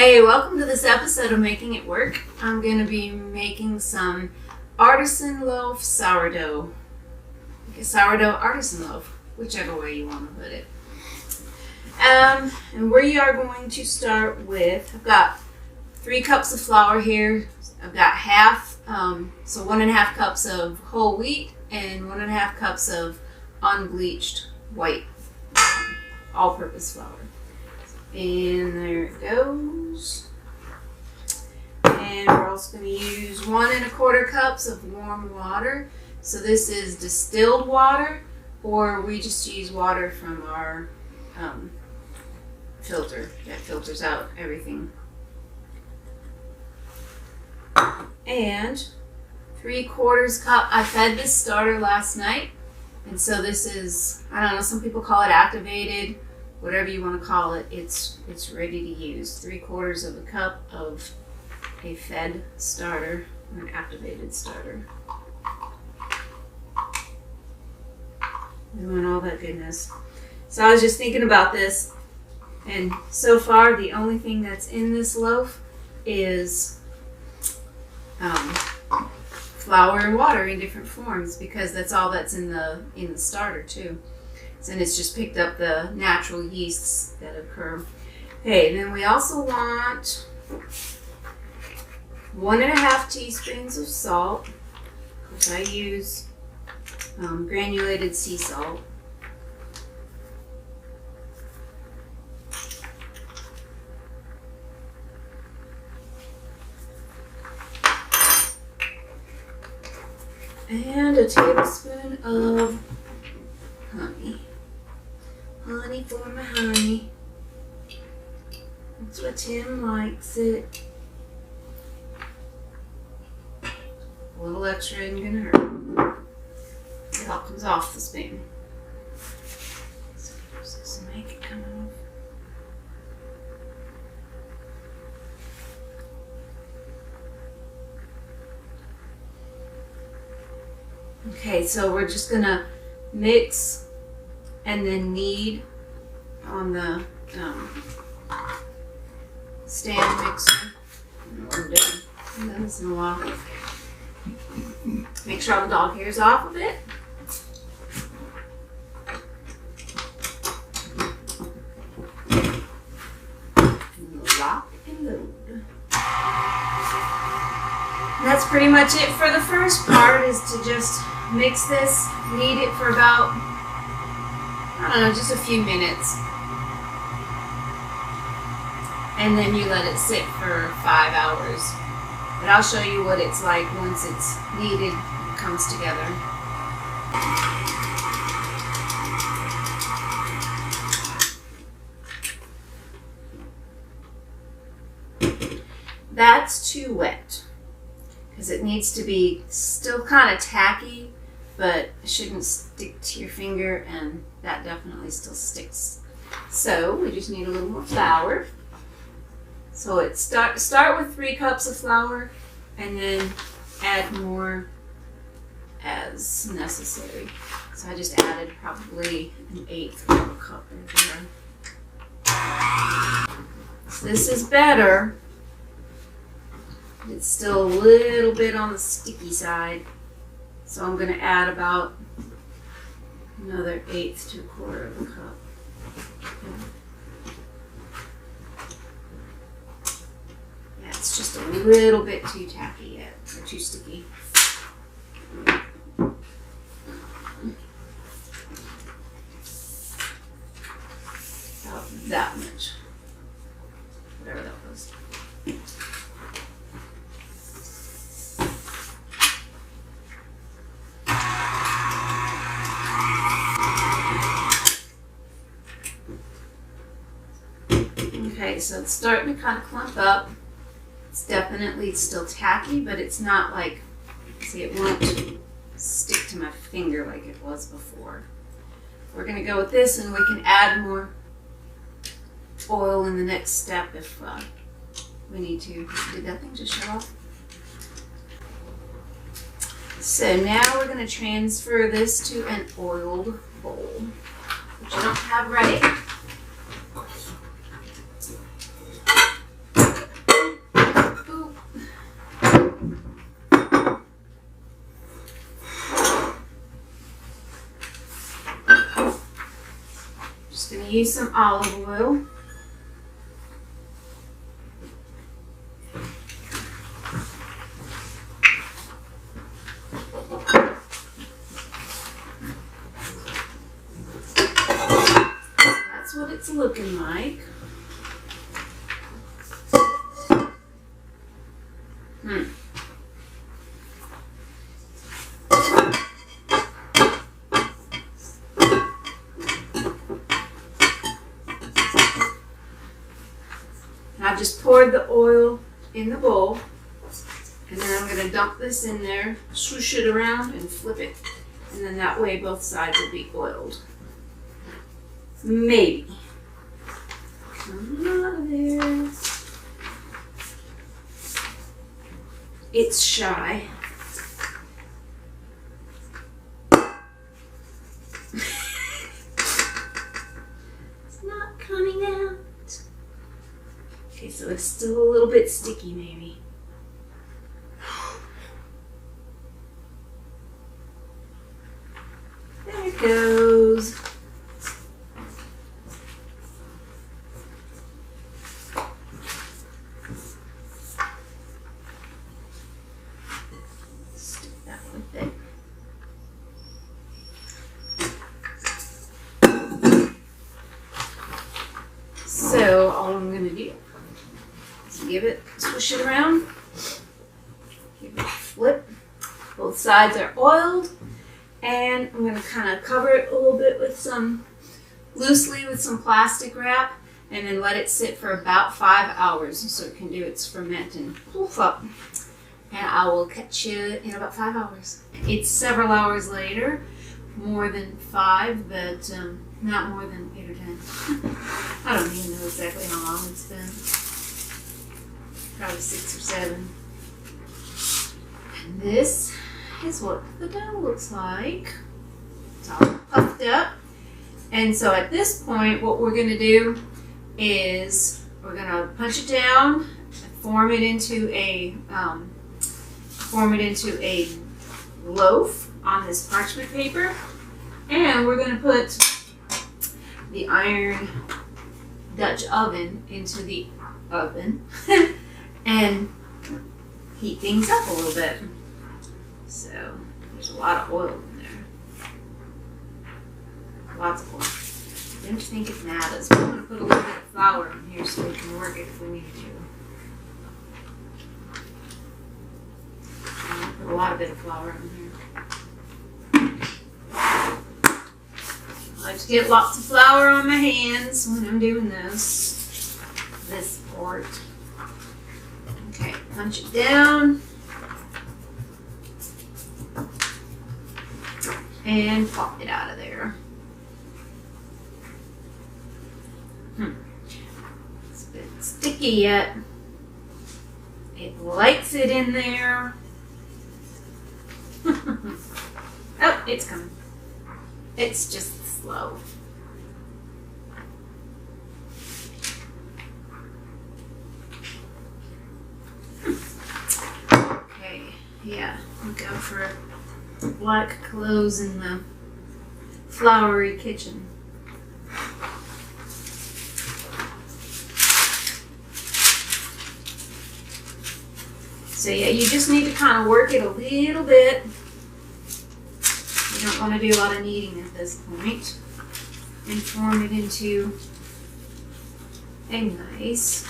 Hey, welcome to this episode of Making It Work. I'm going to be making some artisan loaf sourdough. Sourdough artisan loaf, whichever way you want to put it. And we are going to start with, I've got 3 cups of flour here. I've got half, so 1.5 cups of whole wheat and 1.5 cups of unbleached white all-purpose flour. And there it goes. And we're also going to use 1.25 cups of warm water. So this is distilled water, or we just use water from our filter that filters out everything. And 3/4 cup. I fed this starter last night, and so this is, I don't know, some people call it activated. Whatever you want to call it, it's ready to use. 3/4 cup of a fed starter, or an activated starter. Doing all that goodness. So I was just thinking about this, and so far the only thing that's in this loaf is flour and water in different forms, because that's all that's in the starter too. And it's just picked up the natural yeasts that occur. Okay, then we also want 1.5 teaspoons of salt, which I use granulated sea salt. And a tablespoon of honey. Honey for my honey. That's what Tim likes it. A little extra ain't gonna hurt. It all comes off the spoon. So just make it come off. Okay, so we're just gonna mix and then knead on the stand mixer. We're done. I've done this in a while. Make sure all the dog hair's off of it. Lock and load. That's pretty much it for the first part, is to just mix this, knead it for about, I don't know, just a few minutes. And then you let it sit for 5 hours. But I'll show you what it's like once it's kneaded and comes together. That's too wet, because it needs to be still kind of tacky, but it shouldn't stick to your finger, and that definitely still sticks. So we just need a little more flour. So it's start with 3 cups of flour, and then add more as necessary. So I just added probably 1/8 of a cup in there. So this is better. It's still a little bit on the sticky side. So I'm going to add about another 1/8 to 1/4 of a cup. Yeah, it's just a little bit too tacky yet, or too sticky. About that much. Whatever that was. Okay, so it's starting to kind of clump up. It's definitely still tacky, but it's not like, see, it won't stick to my finger like it was before. We're going to go with this, and we can add more oil in the next step if we need to. Did that thing just shut off? So now we're going to transfer this to an oiled bowl, which I don't have ready. Just going to use some olive oil. That's what it's looking like. I just poured the oil in the bowl, and then I'm going to dump this in there, swoosh it around, and flip it. And then that way both sides will be oiled. Maybe. Come out of there. It's shy. It's not coming out. Okay, so it's still a little bit sticky maybe. There it goes. Stick that with it. So all I'm going to do is give it, swish it around, give it a flip. Both sides are oiled, and I'm going to kind of cover it a little bit with loosely with some plastic wrap, and then let it sit for about 5 hours so it can do its ferment and poof up. And I will catch you in about 5 hours. It's several hours later, more than 5, but not more than 8 or 10. I don't even know exactly how long it's been. Probably 6 or 7. And this is what the dough looks like. It's all puffed up. And so at this point, what we're going to do is we're going to punch it down, form it into a loaf on this parchment paper, and we're going to put the iron Dutch oven into the oven and heat things up a little bit. So there's a lot of oil in there. Lots of oil. I don't think it matters. We're going to put a little bit of flour in here so we can work it if we need to. Put a bit of flour in here. I like to get lots of flour on my hands when I'm doing this part. Okay, punch it down and pop it out of there. It's a bit sticky yet. It likes it in there. Oh, it's coming. It's just slow. Okay, yeah, we go for black clothes in the floury kitchen. So yeah, you just need to kind of work it a little bit. You don't want to do a lot of kneading at this point. And form it into a nice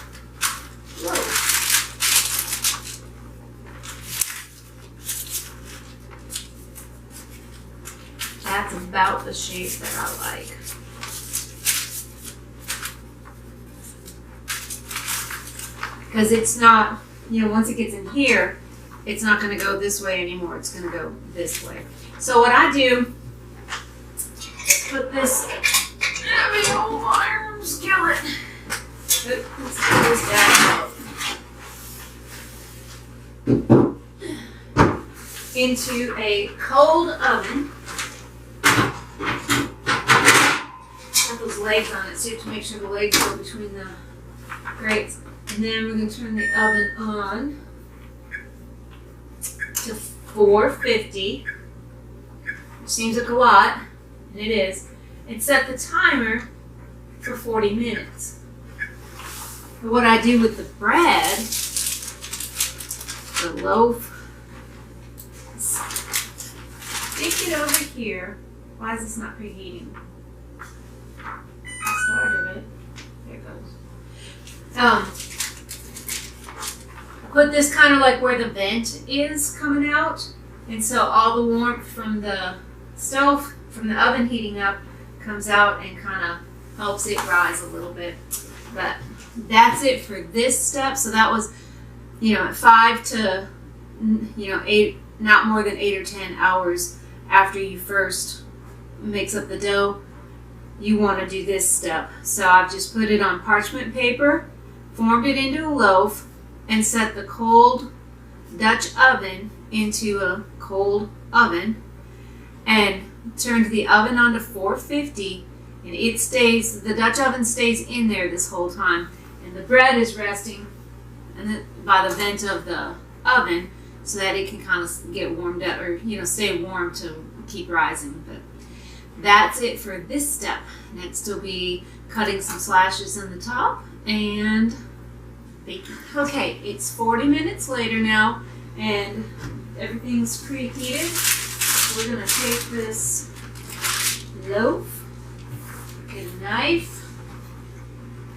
loaf. That's about the shape that I like. Because it's not, once it gets in here, it's not going to go this way anymore. It's going to go this way. So what I do is put this heavy old iron skillet. Let's pull this down into a cold oven. Put those legs on it, so you have to make sure the legs go between the grates. And then we're going to turn the oven on to 450. Which seems like a lot, and it is. And set the timer 40 minutes. But what I do with the bread, the loaf, stick it over here. Why is this not preheating? I started it. There it goes. Put this kind of like where the vent is coming out. And so all the warmth from the stove, from the oven heating up, comes out and kind of helps it rise a little bit. But that's it for this step. So that was, 5 to, 8, not more than 8 or 10 hours after you first mix up the dough. You want to do this step. So I've just put it on parchment paper, formed it into a loaf, and set the cold Dutch oven into a cold oven, and turned the oven on to 450, and the Dutch oven stays in there this whole time, and the bread is resting by the vent of the oven so that it can kind of get warmed up, or stay warm to keep rising. But that's it for this step. Next will be cutting some slashes in the top and baking. Okay, it's 40 minutes later now, and everything's preheated. We're gonna take this loaf, get a knife,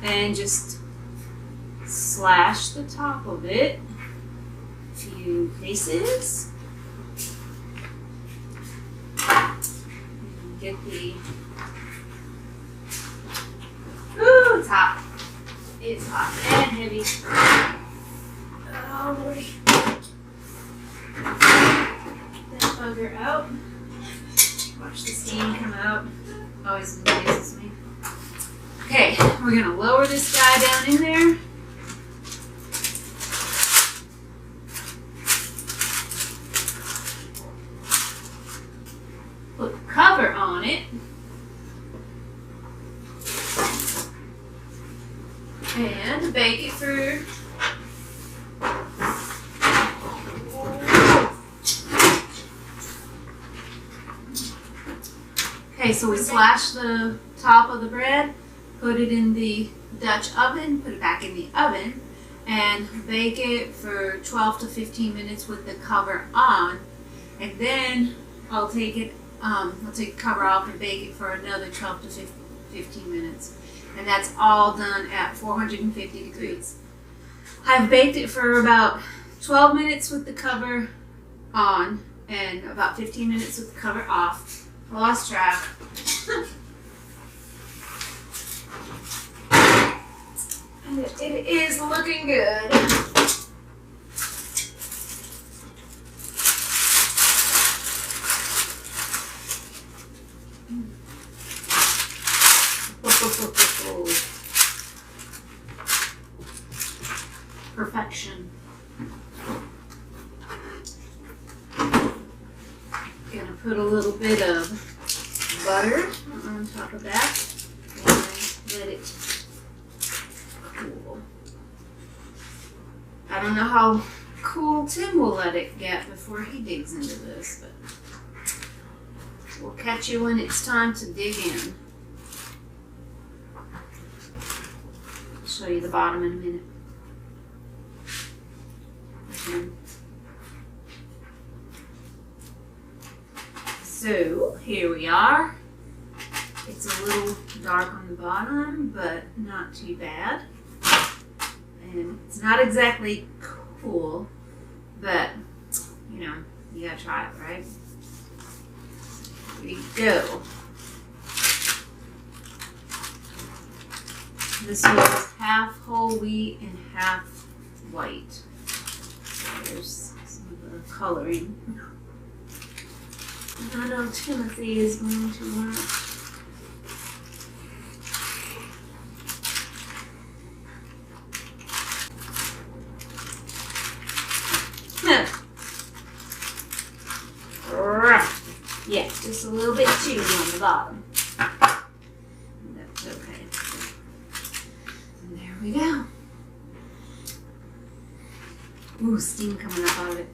and just slash the top of it a few places. Get the, ooh, it's hot. It's hot and heavy. Oh, Lordy. That bugger out. Watch the steam come out. Always amazes me. Okay, we're gonna lower this guy down in there. Put the cover on it. And bake it for okay, so we slash the top of the bread, put it in the Dutch oven, put it back in the oven, and bake it for 12 to 15 minutes with the cover on. And then I'll take the cover off and bake it for another 12 to 15 minutes. And that's all done at 450 degrees. I've baked it for about 12 minutes with the cover on and about 15 minutes with the cover off. I lost track. And it is looking good. Perfection. Gonna put a little bit of butter on top of that and let it cool. I don't know how cool Tim will let it get before he digs into this, but we'll catch you when it's time to dig in. I'll show you the bottom in a minute. So here we are. It's a little dark on the bottom, but not too bad. And it's not exactly cool, but you gotta try it, right? Here you go. This was half whole wheat and half white. There's some of the coloring. I know Timothy is going to want. Yeah, just a little bit chewy on the bottom. That's okay. And there we go. Ooh, steam coming up out of it.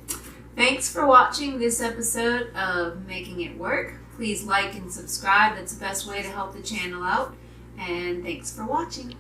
Thanks for watching this episode of Making It Work. Please like and subscribe. That's the best way to help the channel out. And thanks for watching.